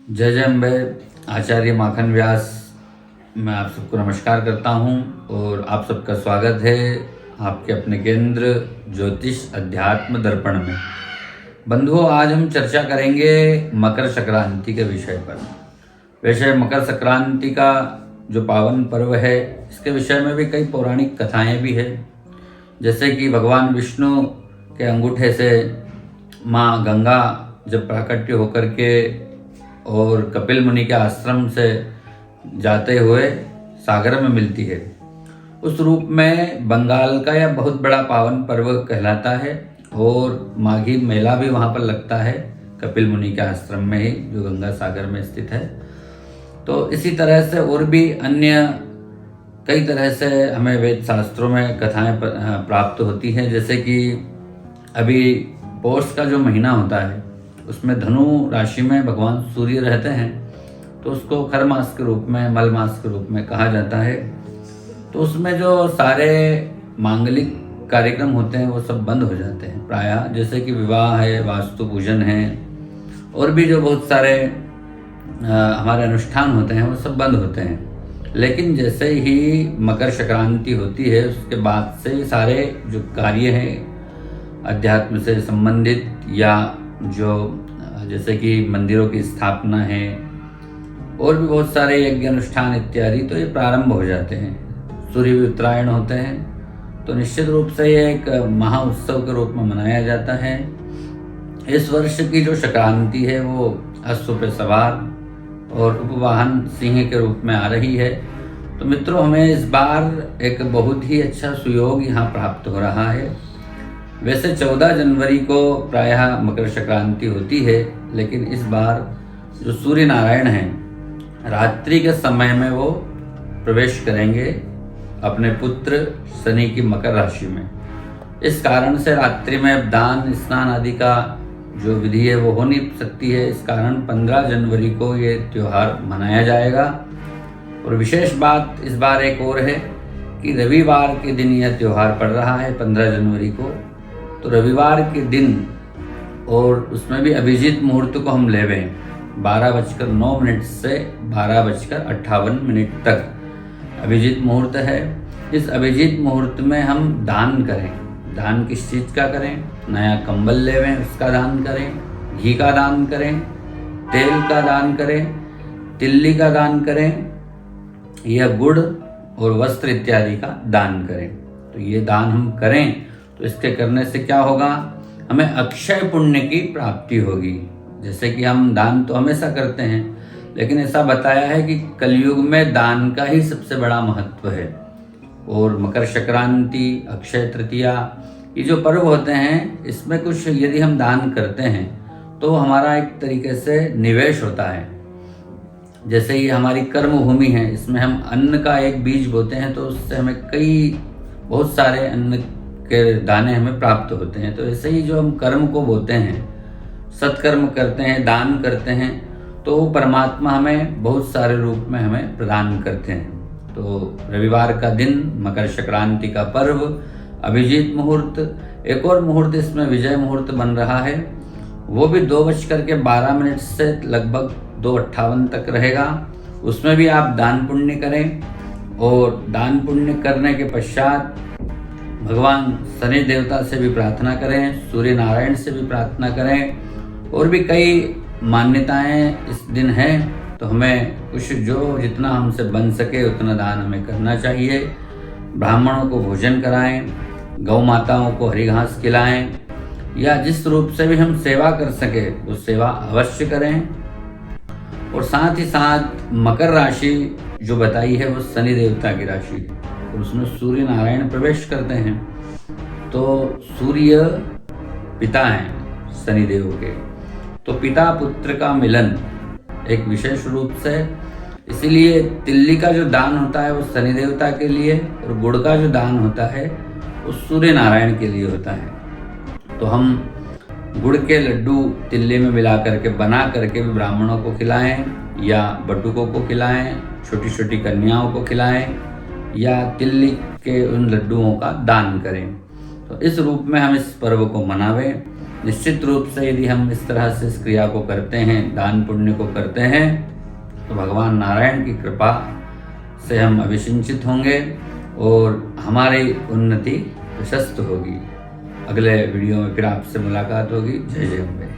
जय जय अम्बे। आचार्य माखन व्यास मैं आप सबको नमस्कार करता हूं और आप सबका स्वागत है आपके अपने केंद्र ज्योतिष अध्यात्म दर्पण में। बंधुओं, आज हम चर्चा करेंगे मकर संक्रांति के विषय पर। वैसे मकर संक्रांति का जो पावन पर्व है, इसके विषय में भी कई पौराणिक कथाएं भी है। जैसे कि भगवान विष्णु के अंगूठे से माँ गंगा जब प्राकट्य होकर के और कपिल मुनि के आश्रम से जाते हुए सागर में मिलती है, उस रूप में बंगाल का यह बहुत बड़ा पावन पर्व कहलाता है। और माघी मेला भी वहाँ पर लगता है कपिल मुनि के आश्रम में ही, जो गंगा सागर में स्थित है। तो इसी तरह से और भी अन्य कई तरह से हमें वेद शास्त्रों में कथाएं प्राप्त होती हैं। जैसे कि अभी पौष का जो महीना होता है, उसमें धनु राशि में भगवान सूर्य रहते हैं, तो उसको खर मास के रूप में, मल मास के रूप में कहा जाता है। तो उसमें जो सारे मांगलिक कार्यक्रम होते हैं वो सब बंद हो जाते हैं प्रायः। जैसे कि विवाह है, वास्तु पूजन है, और भी जो बहुत सारे हमारे अनुष्ठान होते हैं वो सब बंद होते हैं। लेकिन जैसे ही मकर संक्रांति होती है, उसके बाद से सारे जो कार्य हैं अध्यात्म से संबंधित, या जो जैसे कि मंदिरों की स्थापना है और भी बहुत सारे यज्ञ अनुष्ठान इत्यादि, तो ये प्रारंभ हो जाते हैं। सूर्य भी उत्तरायण होते हैं, तो निश्चित रूप से ये एक महा उत्सव के रूप में मनाया जाता है। इस वर्ष की जो संक्रांति है वो अश्व पे सवार और उपवाहन सिंह के रूप में आ रही है। तो मित्रों, हमें इस बार एक बहुत ही अच्छा सुयोग यहाँ प्राप्त हो रहा है। वैसे 14 जनवरी को प्रायः मकर संक्रांति होती है, लेकिन इस बार जो सूर्य नारायण हैं, रात्रि के समय में वो प्रवेश करेंगे अपने पुत्र शनि की मकर राशि में। इस कारण से रात्रि में दान स्नान आदि का जो विधि है वो हो नहीं सकती है। इस कारण 15 जनवरी को ये त्यौहार मनाया जाएगा। और विशेष बात इस बार एक और है कि रविवार के दिन यह त्यौहार पड़ रहा है 15 जनवरी को। तो रविवार के दिन, और उसमें भी अभिजीत मुहूर्त को हम लेवे 12:09 से 12:58 तक अभिजीत मुहूर्त है। इस अभिजीत मुहूर्त में हम दान करें। दान किस चीज़ का करें? नया कंबल लेवें, उसका दान करें, घी का दान करें, तेल का दान करें, तिल्ली का दान करें, या गुड़ और वस्त्र इत्यादि का दान करें। तो ये दान हम करें तो इसके करने से क्या होगा? हमें अक्षय पुण्य की प्राप्ति होगी। जैसे कि हम दान तो हमेशा करते हैं, लेकिन ऐसा बताया है कि कलयुग में दान का ही सबसे बड़ा महत्व है। और मकर संक्रांति, अक्षय तृतीया, ये जो पर्व होते हैं, इसमें कुछ यदि हम दान करते हैं तो हमारा एक तरीके से निवेश होता है। जैसे ये हमारी कर्म भूमि है, इसमें हम अन्न का एक बीज बोते हैं, तो उससे हमें बहुत सारे अन्न के दाने हमें प्राप्त होते हैं। तो ऐसे ही जो हम कर्म को बोते हैं, सत्कर्म करते हैं, दान करते हैं, तो वो परमात्मा हमें बहुत सारे रूप में हमें प्रदान करते हैं। तो रविवार का दिन, मकर संक्रांति का पर्व, अभिजीत मुहूर्त, एक और मुहूर्त इसमें विजय मुहूर्त बन रहा है, वो भी 2:12 से लगभग 2:58 तक रहेगा। उसमें भी आप दान पुण्य करें, और दान पुण्य करने के पश्चात भगवान शनि देवता से भी प्रार्थना करें, सूर्य नारायण से भी प्रार्थना करें। और भी कई मान्यताएं इस दिन हैं, तो हमें कुछ जो जितना हमसे बन सके उतना दान हमें करना चाहिए। ब्राह्मणों को भोजन कराएं, गौ माताओं को हरी घास खिलाएं, या जिस रूप से भी हम सेवा कर सके वो सेवा अवश्य करें। और साथ ही साथ मकर राशि जो बताई है वो शनि देवता की राशि है, और उसमें सूर्य नारायण प्रवेश करते हैं। तो सूर्य पिता हैं शनिदेव के, तो पिता पुत्र का मिलन एक विशेष रूप से, इसीलिए तिल्ली का जो दान होता है वो शनि देवता के लिए, और गुड़ का जो दान होता है वो सूर्य नारायण के लिए होता है। तो हम गुड़ के लड्डू तिल्ली में मिला करके बना करके भी ब्राह्मणों को खिलाएं, या बटुकों को खिलाएं, छोटी छोटी कन्याओं को खिलाएं, या तिल्ली के उन लड्डुओं का दान करें। तो इस रूप में हम इस पर्व को मनावें। निश्चित रूप से यदि हम इस तरह से इस क्रिया को करते हैं, दान पुण्य को करते हैं, तो भगवान नारायण की कृपा से हम अभिसिंचित होंगे और हमारी उन्नति प्रशस्त होगी। अगले वीडियो में फिर आपसे मुलाकात होगी। जय जय अम्बे।